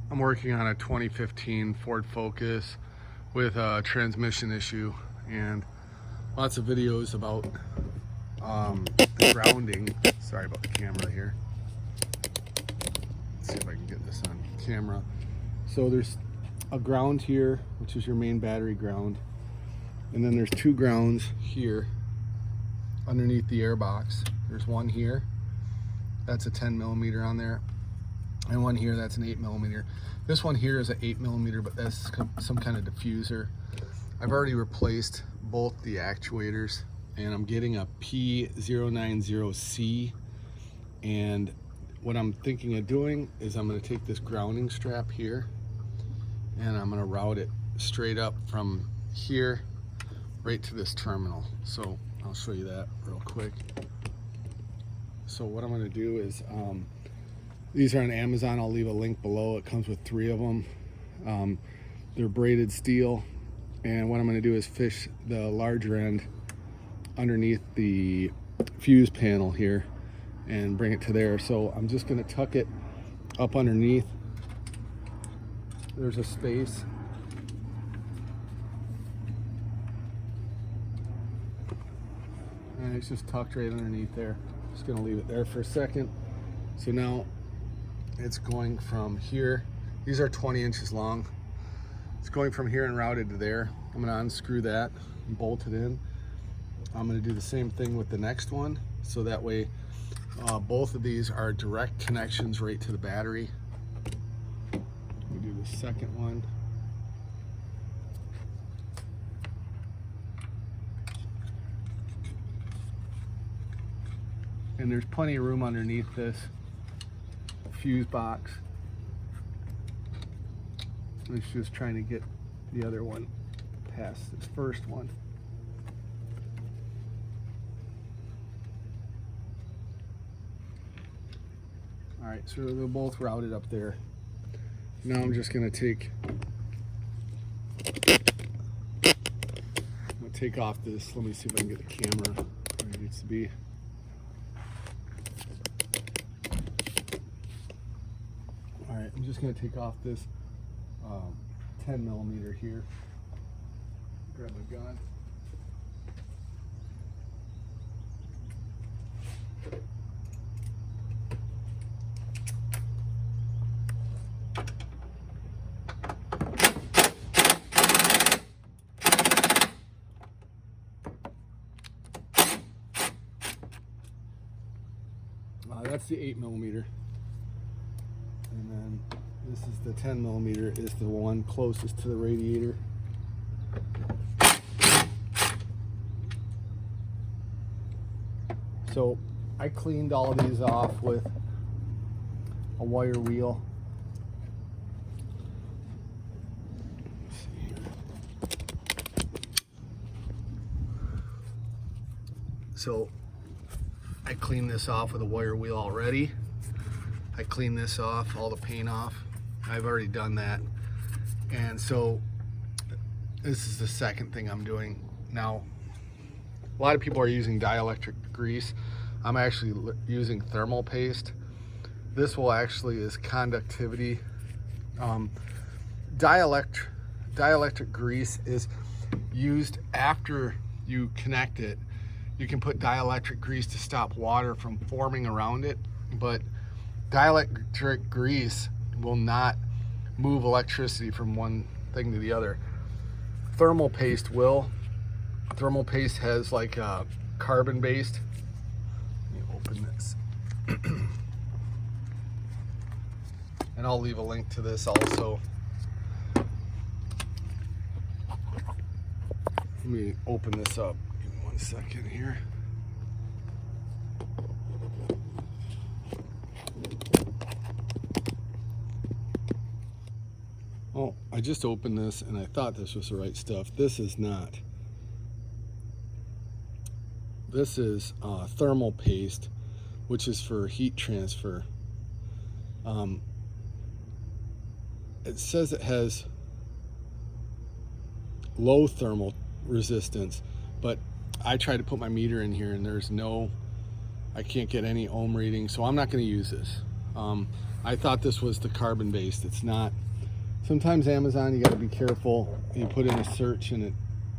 I'm working on a 2015 Ford Focus with a transmission issue, and lots of videos about the grounding. Sorry about the camera here. Let's see if I can get this on camera. So there's a ground here, which is your main battery ground, and then there's two grounds here underneath the air box. There's one here, that's a 10 millimeter on there, and one here, that's an 8 millimeter. This one here is an 8 millimeter, but that's some kind of diffuser. I've already replaced both the actuators, and I'm getting a P090C. And what I'm thinking of doing is I'm going to take this grounding strap here, and I'm going to route it straight up from here right to this terminal. So I'll show you that real quick. So what I'm going to do is, these are on Amazon. I'll leave a link below. It comes with 3 of them. They're braided steel, and what I'm going to do is fish the larger end underneath the fuse panel here and bring it to there. So I'm just going to tuck it up underneath. There's a space. And it's just tucked right underneath there. Just going to leave it there for a second. So now it's going from here. These are 20 inches long. It's going from here and routed to there. I'm going to unscrew that and bolt it in. I'm going to do the same thing with the next one, so that way both of these are direct connections right to the battery. We do the second one. And there's plenty of room underneath this fuse box. It's just trying to get the other one past this first one. All right, so they're both routed up there. Now I'm just gonna take off this. Let me see if I can get the camera where it needs to be. All right, I'm just gonna take off this 10 millimeter here. Grab my gun. That's the 8 millimeter. And then this is the 10 millimeter, is the one closest to the radiator. So I cleaned all of these off with a wire wheel. Let's see here. So I cleaned this off with a wire wheel already. I cleaned this off, all the paint off. I've already done that. And so this is the second thing I'm doing. Now, a lot of people are using dielectric grease. I'm actually using thermal paste. This will actually is conductivity. Dielectric grease is used after you connect it. You can put dielectric grease to stop water from forming around it, but dielectric grease will not move electricity from one thing to the other. Thermal paste will. Thermal paste has like a carbon based. Let me open this. And I'll leave a link to this also. Let me open this up. Give me 1 second here. Oh, I just opened this and I thought this was the right stuff. This is not. This is thermal paste, which is for heat transfer. It says it has low thermal resistance, but I tried to put my meter in here and there's no, I can't get any ohm reading, so I'm not going to use this. I thought this was the carbon based. It's not. Sometimes Amazon, you got to be careful. You put in a search and it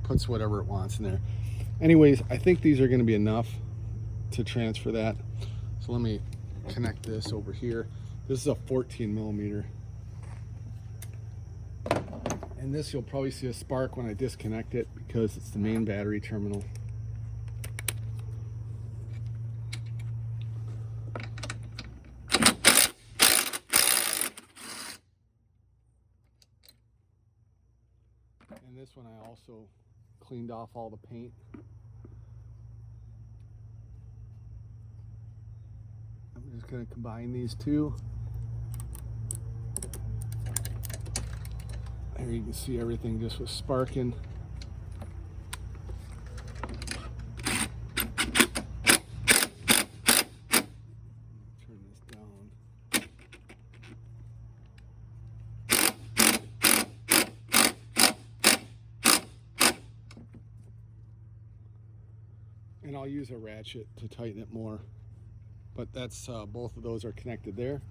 puts whatever it wants in there. Anyways, I think these are going to be enough to transfer that. So let me connect this over here. This is a 14 millimeter. And this, you'll probably see a spark when I disconnect it because it's the main battery terminal. And this one I also cleaned off all the paint. I'm just going to combine these two. There you can see everything just was sparking. Turn this down. And I'll use a ratchet to tighten it more. But that's both of those are connected there.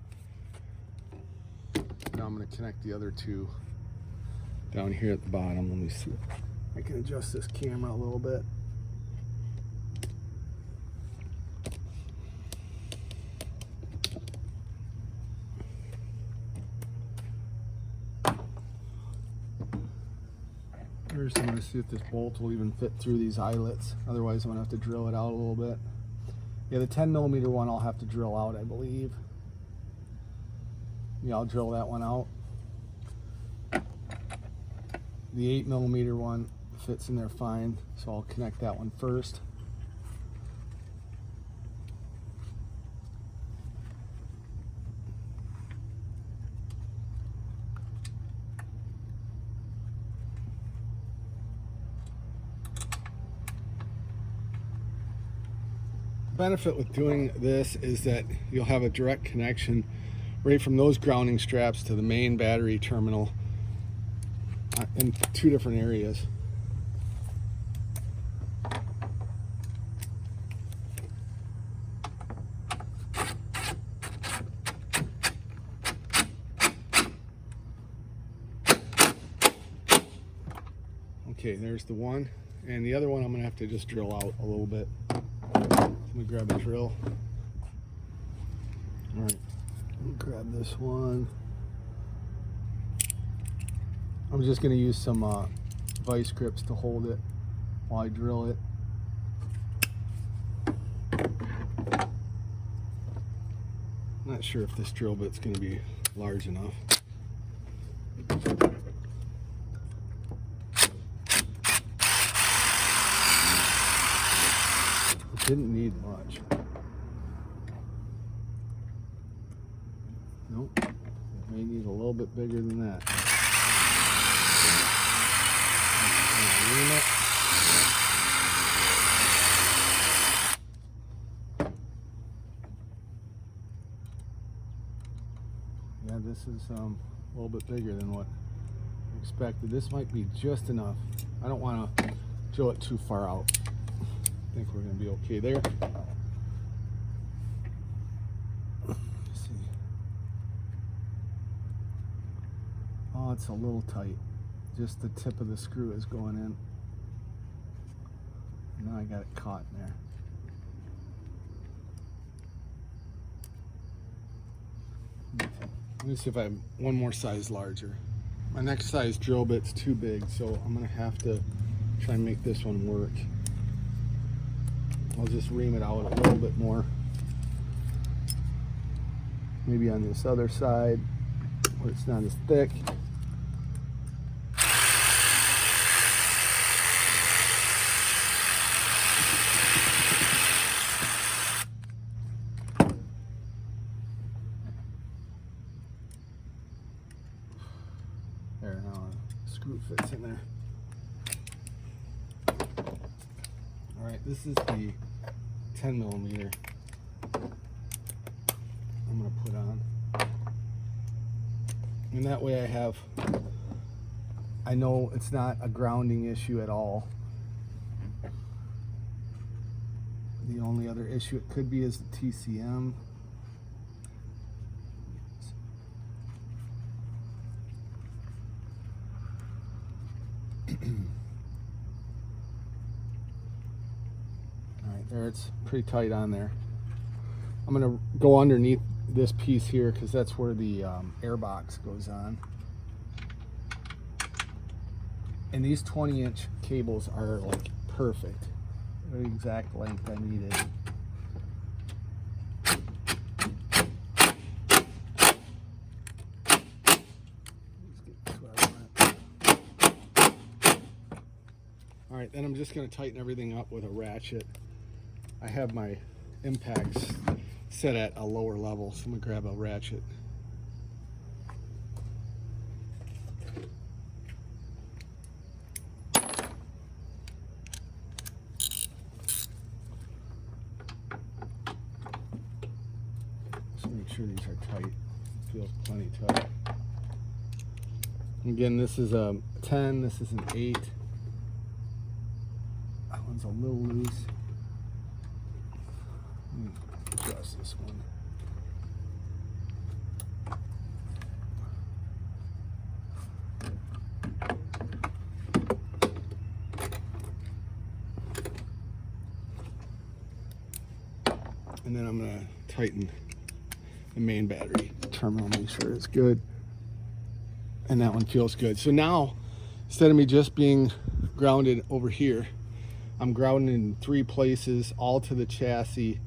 Now I'm going to connect the other two down here at the bottom. Let me see. I can adjust this camera a little bit. First, I'm going to see if this bolt will even fit through these eyelets. Otherwise, I'm going to have to drill it out a little bit. Yeah, the 10 millimeter one I'll have to drill out, I believe. Yeah, I'll drill that one out. The 8 millimeter one fits in there fine, so I'll connect that one first. The benefit with doing this is that you'll have a direct connection right from those grounding straps to the main battery terminal in two different areas. Okay, there's the one, and the other one I'm gonna have to just drill out a little bit. Let me grab a drill. All right, let me grab this one. I'm just going to use some vice grips to hold it while I drill it. Not sure if this drill bit's going to be large enough. It didn't need much. Nope. It may need a little bit bigger than that. Yeah, this is a little bit bigger than what I expected. This might be just enough. I don't want to drill it too far out. I think we're going to be okay there. Let's see. Oh, it's a little tight. Just the tip of the screw is going in. Now I got it caught in there. Let me see if I have one more size larger. My next size drill bit's too big, so I'm gonna have to try and make this one work. I'll just ream it out a little bit more. Maybe on this other side where it's not as thick. There, now the screw fits in there. Alright, this is the 10 millimeter I'm going to put on. And that way I know it's not a grounding issue at all. The only other issue it could be is the TCM. Alright, there, it's pretty tight on there. I'm going to go underneath this piece here because that's where the air box goes on. And these 20-inch cables are like perfect. The exact length I needed. Alright, then I'm just going to tighten everything up with a ratchet. I have my impacts set at a lower level, so I'm going to grab a ratchet. Just make sure these are tight. It feels plenty tight. Again, this is a 10, this is an 8. That one's a little loose. Adjust this one. And then I'm going to tighten the main battery terminal, make sure it's good. And that one feels good. So now, instead of me just being grounded over here, I'm grounded in 3 places, all to the chassis,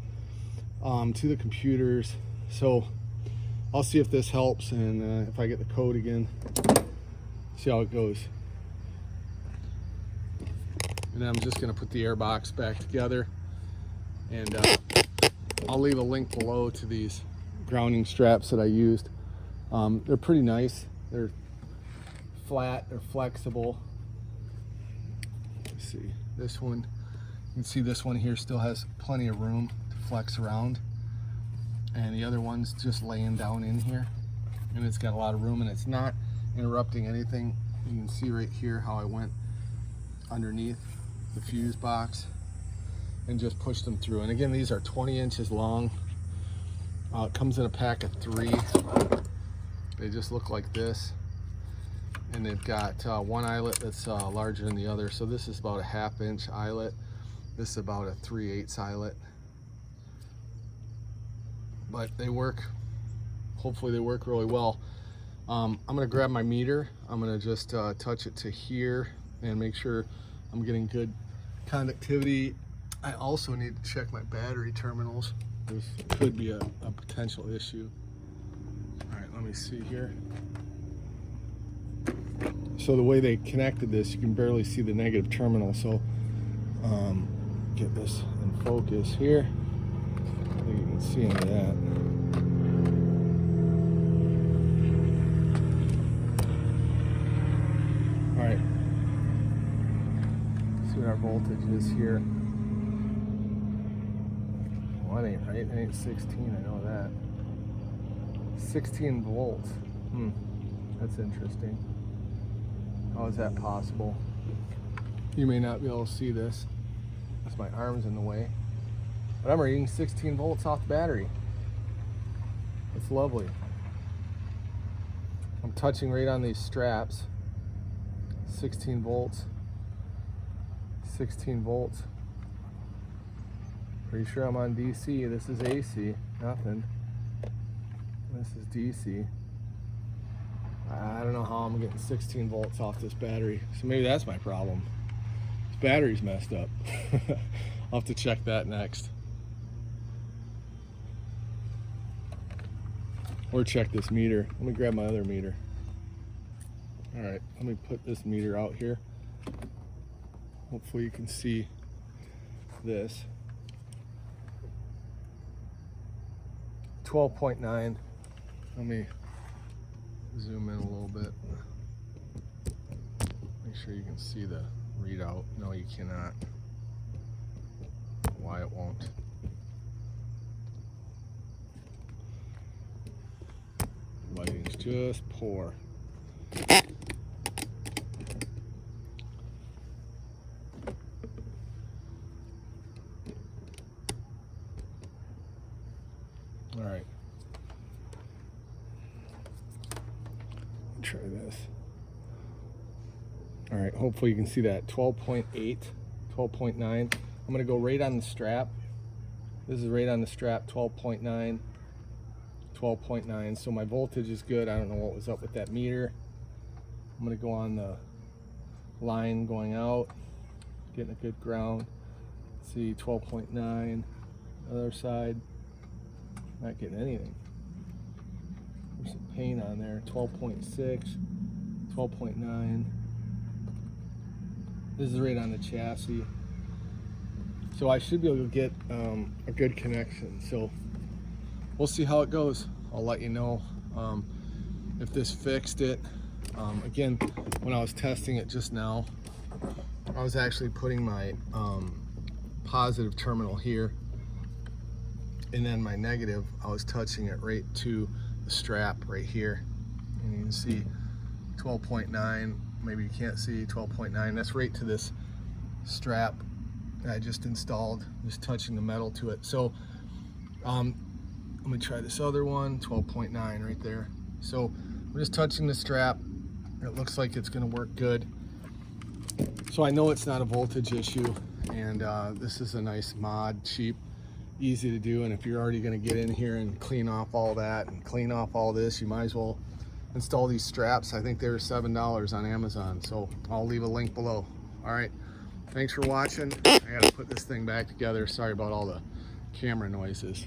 to the computers. So I'll see if this helps, and if I get the code again, see how it goes. And then I'm just going to put the air box back together, and I'll leave a link below to these grounding straps that I used. They're pretty nice. They're flat, they're flexible. Let's see, this one, you can see this one here still has plenty of room to flex around, and the other one's just laying down in here, and it's got a lot of room, and it's not interrupting anything. You can see right here how I went underneath the fuse box and just pushed them through. And again, these are 20 inches long. It comes in a pack of 3. They just look like this, and they've got one eyelet that's larger than the other. So this is about a 1/2 inch eyelet. This is about a 3/8 eyelet. But they work, hopefully they work really well. I'm gonna grab my meter. I'm gonna just touch it to here and make sure I'm getting good conductivity. I also need to check my battery terminals. This could be a potential issue. All right, let me see here. So the way they connected this, you can barely see the negative terminal. So get this in focus here. I think you can see into that. All right, see what our voltage is here. Well, that ain't right. It ain't 16. I know that. 16 volts. That's interesting. How is that possible? You may not be able to see this. That's my arms in the way. But I'm reading 16 volts off the battery. It's lovely. I'm touching right on these straps. 16 volts. 16 volts. Pretty sure I'm on DC. This is AC. Nothing. This is DC. I don't know how I'm getting 16 volts off this battery. So maybe that's my problem. This battery's messed up. I'll have to check that next. Or check this meter. Let me grab my other meter. Alright, let me put this meter out here. Hopefully you can see this. 12.9. Let me zoom in a little bit. Make sure you can see the readout. No, you cannot. Why it won't. Lighting's just poor. All right. Try this. All right, hopefully you can see that 12.8, 12.9. I'm gonna go right on the strap. This is right on the strap, 12.9, 12.9. So my voltage is good. I don't know what was up with that meter. I'm gonna go on the line going out, getting a good ground. See, 12.9, other side, not getting anything. There's some paint on there, 12.6, 12.9. This is right on the chassis. So I should be able to get a good connection. So we'll see how it goes. I'll let you know if this fixed it. Again, when I was testing it just now, I was actually putting my positive terminal here, and then my negative, I was touching it right to the strap right here. And you can see 12.9, maybe you can't see 12.9, that's right to this strap that I just installed, just touching the metal to it. So let me try this other one, 12.9 right there. So I'm just touching the strap. It looks like it's gonna work good. So I know it's not a voltage issue, and this is a nice mod, cheap, easy to do. And if you're already gonna get in here and clean off all that and clean off all this, you might as well install these straps. I think they were $7 on Amazon, so I'll leave a link below. All right, thanks for watching. I gotta put this thing back together. Sorry about all the camera noises.